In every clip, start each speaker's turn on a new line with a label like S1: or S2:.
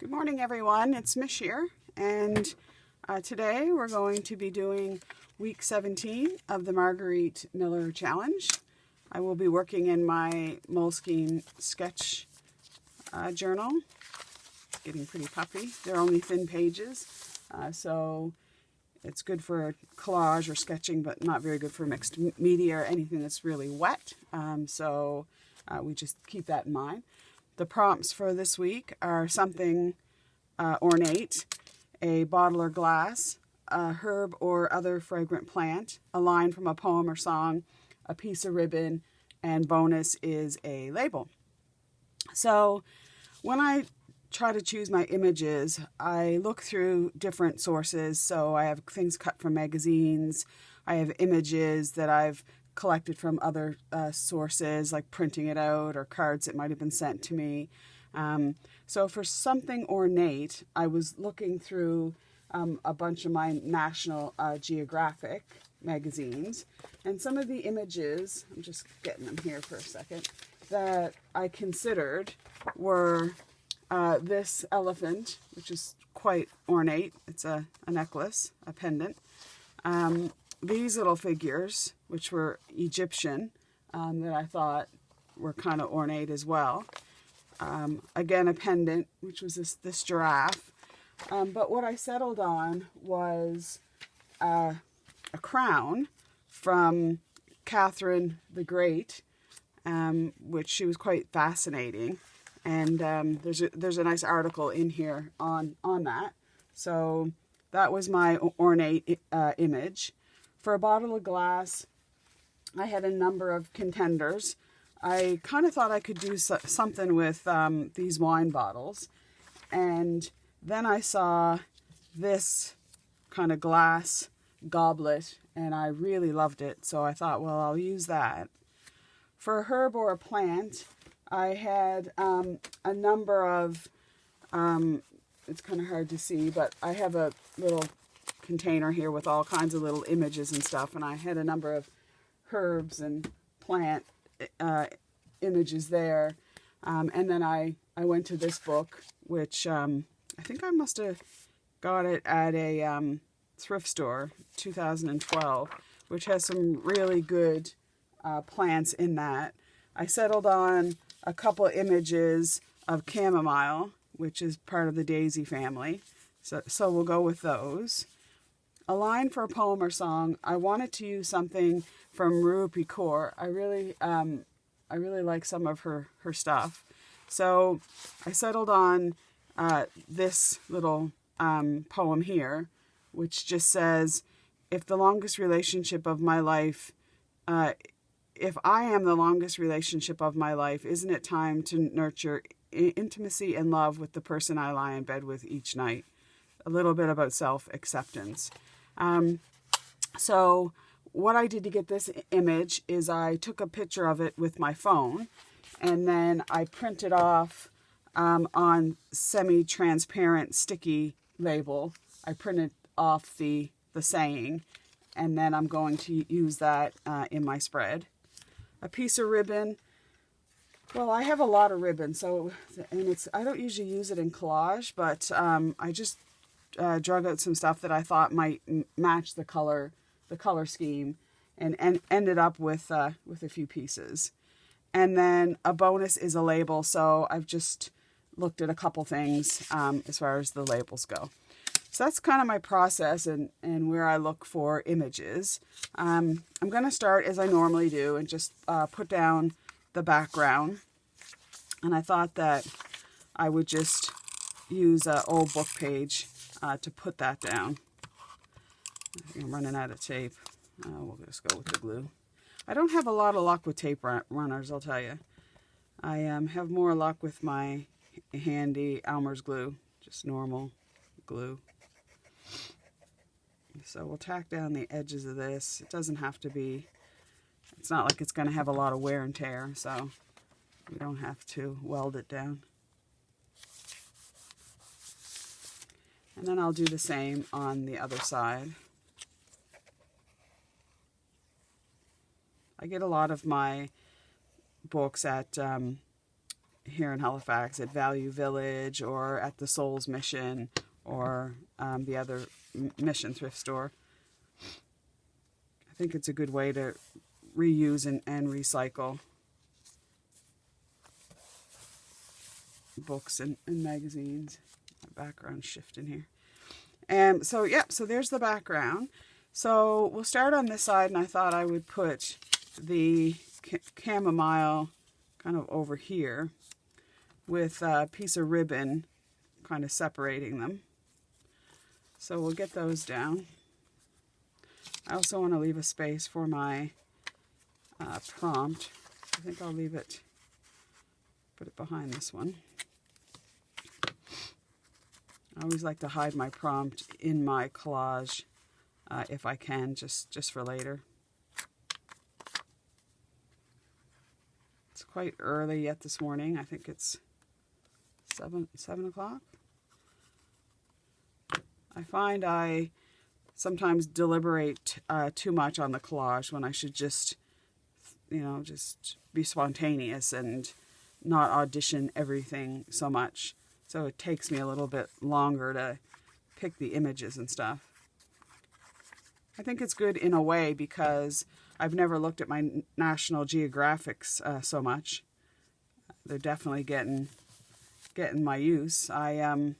S1: Good morning, everyone. It's Mish here, and today we're going to be doing week 17 of the Margarete Miller Challenge. I will be working in my Moleskine sketch journal. It's getting pretty puffy. They're only thin pages, so it's good for collage or sketching, but not very good for mixed media or anything that's really wet. So we just keep that in mind. The prompts for this week are something ornate, a bottle or glass, a herb or other fragrant plant, a line from a poem or song, a piece of ribbon, and bonus is a label. So when I try to choose my images, I look through different sources. So I have things cut from magazines, I have images that I've collected from other sources, like printing it out or cards that might have been sent to me. So for something ornate, I was looking through a bunch of my National Geographic magazines, and some of the images, I'm just getting them here for a second, that I considered were this elephant, which is quite ornate. It's a necklace, a pendant. These little figures, which were Egyptian, that I thought were kind of ornate as well. Again, a pendant, which was this giraffe. But what I settled on was a crown from Catherine the Great, which she was quite fascinating. And there's a nice article in here on that. So that was my ornate image. For a bottle of glass, I had a number of contenders. I kind of thought I could do something with these wine bottles. And then I saw this kind of glass goblet, and I really loved it. So I thought, well, I'll use that. For a herb or a plant, I had a number of, it's kind of hard to see, but I have a little container here with all kinds of little images and stuff, and I had a number of herbs and plant images there. And then I went to this book, which I think I must have got it at a thrift store, 2012, which has some really good plants in that. I settled on a couple images of chamomile, which is part of the daisy family. So we'll go with those. A line for a poem or song. I wanted to use something from Rupi Kaur. I really like some of her stuff. So I settled on this little poem here, which just says, if I am the longest relationship of my life, isn't it time to nurture intimacy and love with the person I lie in bed with each night? A little bit about self-acceptance. So what I did to get this image is I took a picture of it with my phone, and then I printed off on semi-transparent sticky label. I printed off the saying, and then I'm going to use that in my spread. A piece of ribbon. Well, I have a lot of ribbon, I don't usually use it in collage, but I just drug out some stuff that I thought might match the color scheme, and ended up with a few pieces. And then a bonus is a label. So I've just looked at a couple things as far as the labels go. So that's kind of my process and where I look for images. I'm going to start as I normally do and just put down the background. And I thought that I would just use an old book page to put that down. I think I'm running out of tape. We'll just go with the glue. I don't have a lot of luck with tape runners, I'll tell you. I have more luck with my handy Elmer's glue, just normal glue. So we'll tack down the edges of this. It doesn't have to be, it's not like it's going to have a lot of wear and tear, so we don't have to weld it down. And then I'll do the same on the other side. I get a lot of my books at here in Halifax at Value Village or at the Souls Mission or the other Mission thrift store. I think it's a good way to reuse and recycle books and magazines. My background shifting here. So yeah, so there's the background. So we'll start on this side, and I thought I would put the chamomile kind of over here with a piece of ribbon kind of separating them. So we'll get those down. I also want to leave a space for my prompt. I think I'll leave it, put it behind this one. I always like to hide my prompt in my collage if I can, just for later. It's quite early yet this morning. I think it's 7 o'clock. I find I sometimes deliberate too much on the collage when I should just, just be spontaneous and not audition everything so much. So it takes me a little bit longer to pick the images and stuff. I think it's good in a way because I've never looked at my National Geographics so much. They're definitely getting my use. When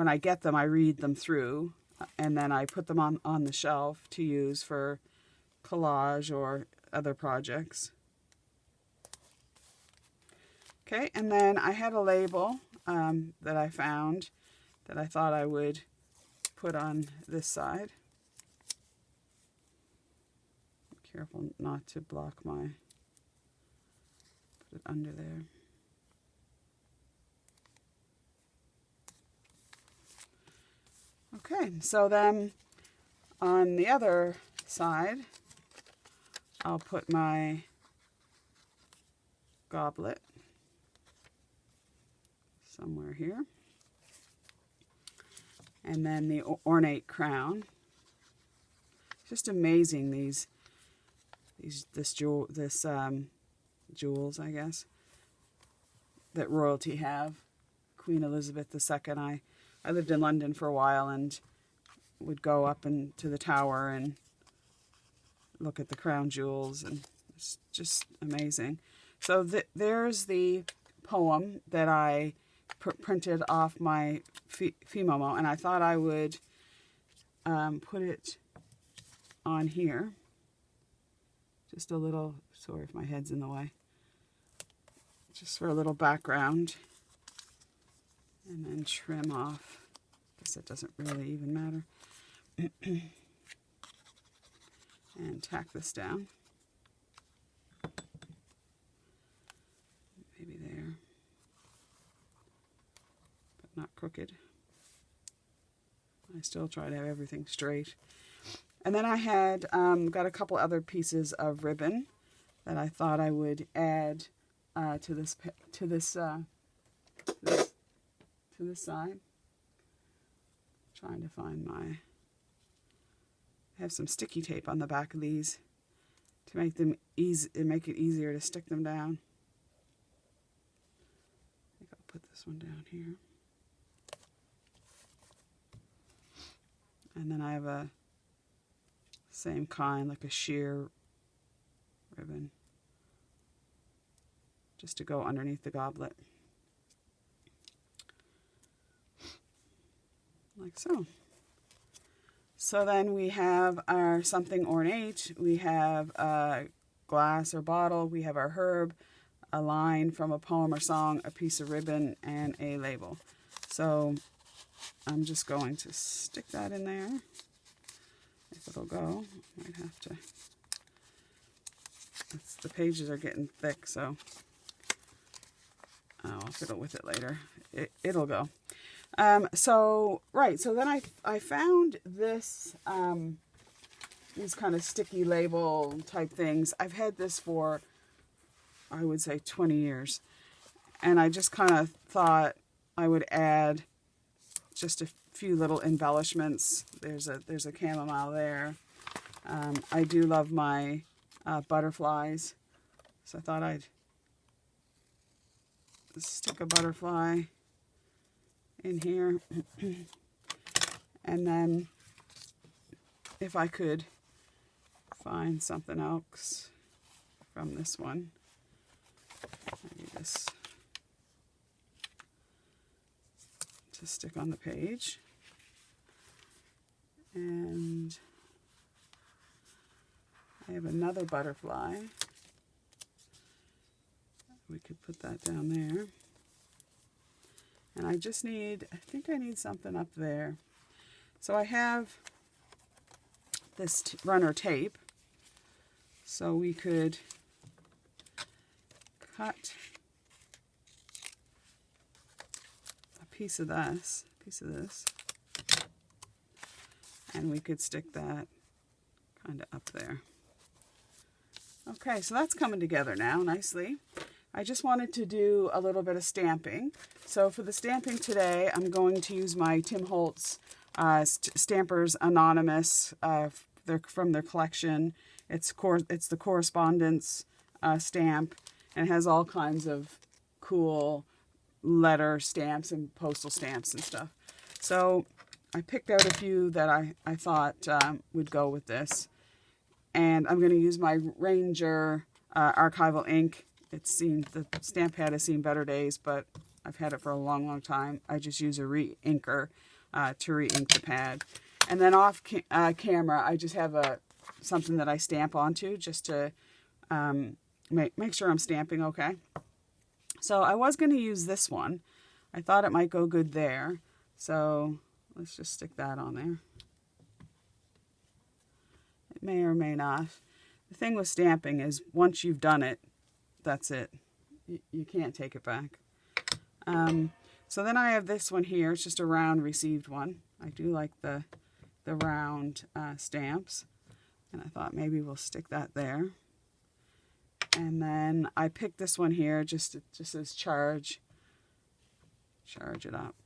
S1: I get them, I read them through, and then I put them on the shelf to use for collage or other projects. Okay, and then I had a label that I found that I thought I would put on this side. Be careful not to block put it under there. Okay, so then on the other side, I'll put my goblet somewhere here, and then the ornate crown. Just amazing, jewels, I guess, that royalty have. Queen Elizabeth II. I lived in London for a while and would go up into the tower and look at the crown jewels, and it's just amazing. So there's the poem that I printed off my Fimomo, and I thought I would put it on here. Just a little, sorry if my head's in the way, just for a little background. And then trim off. I guess it doesn't really even matter. And tack this down. Maybe there. But not crooked. I still try to have everything straight. And then I had got a couple other pieces of ribbon that I thought I would add to this side. Trying to find I have some sticky tape on the back of these to make them make it easier to stick them down. I think I'll put this one down here. And then I have a same kind, like a sheer ribbon, just to go underneath the goblet. Like so. So then we have our something ornate, we have a glass or bottle, we have our herb, a line from a poem or song, a piece of ribbon, and a label. So I'm just going to stick that in there. If it'll go, might have to. The pages are getting thick, so I'll fiddle with it later. It'll go. So then I found this, these kind of sticky label type things. I've had this for, I would say, 20 years. And I just kind of thought I would add just a few little embellishments. There's a chamomile there. I do love my butterflies. So I thought I'd stick a butterfly in here. And then if I could find something else from this one, maybe this, to stick on the page. And I have another butterfly. We could put that down there. And I just need, I think I need something up there. So I have this runner tape. So we could cut a piece of this, and we could stick that kind of up there. Okay, so that's coming together now nicely. I just wanted to do a little bit of stamping. So for the stamping today, I'm going to use my Tim Holtz Stampers Anonymous. They're from their collection. It's the correspondence stamp, and it has all kinds of cool letter stamps and postal stamps and stuff. So I picked out a few that I thought would go with this. And I'm going to use my Ranger archival ink. The stamp pad has seen better days, but I've had it for a long, long time. I just use a re-inker to re-ink the pad. And then off camera, I just have something that I stamp onto just to make sure I'm stamping okay. So I was going to use this one. I thought it might go good there. So let's just stick that on there. It may or may not. The thing with stamping is once you've done it, that's it. You can't take it back. So then I have this one here. It's just a round received one. I do like the round stamps. And I thought maybe we'll stick that there. And then I picked this one here, just says charge. Charge it up.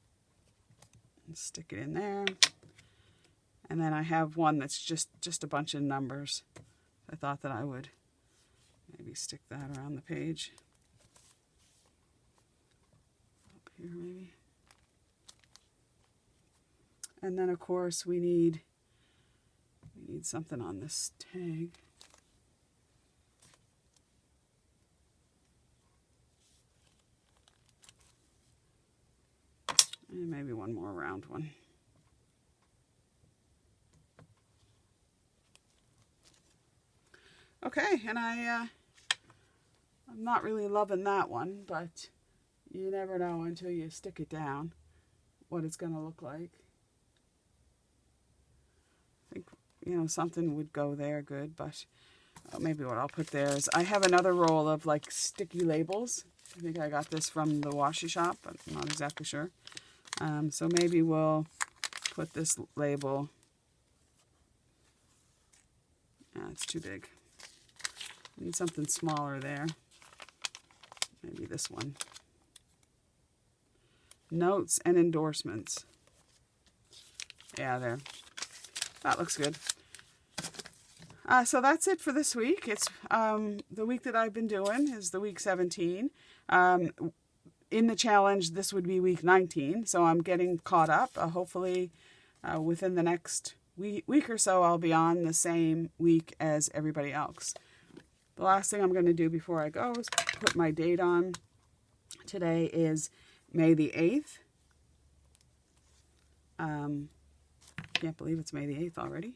S1: And stick it in there. And then I have one that's just a bunch of numbers. I thought that I would maybe stick that around the page. Up here maybe. And then of course we need something on this tag. And maybe one more round one. Okay, and I'm not really loving that one, but you never know until you stick it down what it's going to look like. I think, something would go there good, but maybe what I'll put there is I have another roll of like sticky labels. I think I got this from the washi shop, but I'm not exactly sure. So maybe we'll put this label. It's too big. I need something smaller there. Maybe this one. Notes and endorsements. Yeah, there. That looks good. So that's it for this week. It's the week that I've been doing is the week 17. In the challenge, this would be week 19. So I'm getting caught up. Hopefully, within the next week or so, I'll be on the same week as everybody else. The last thing I'm going to do before I go is put my date on. Today is May the 8th. Can't believe it's May the 8th already.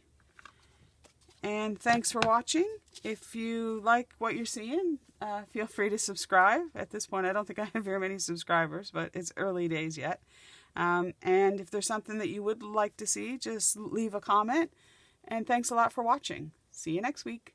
S1: And thanks for watching. If you like what you're seeing, feel free to subscribe. At this point, I don't think I have very many subscribers, but it's early days yet. And if there's something that you would like to see, just leave a comment. And thanks a lot for watching. See you next week.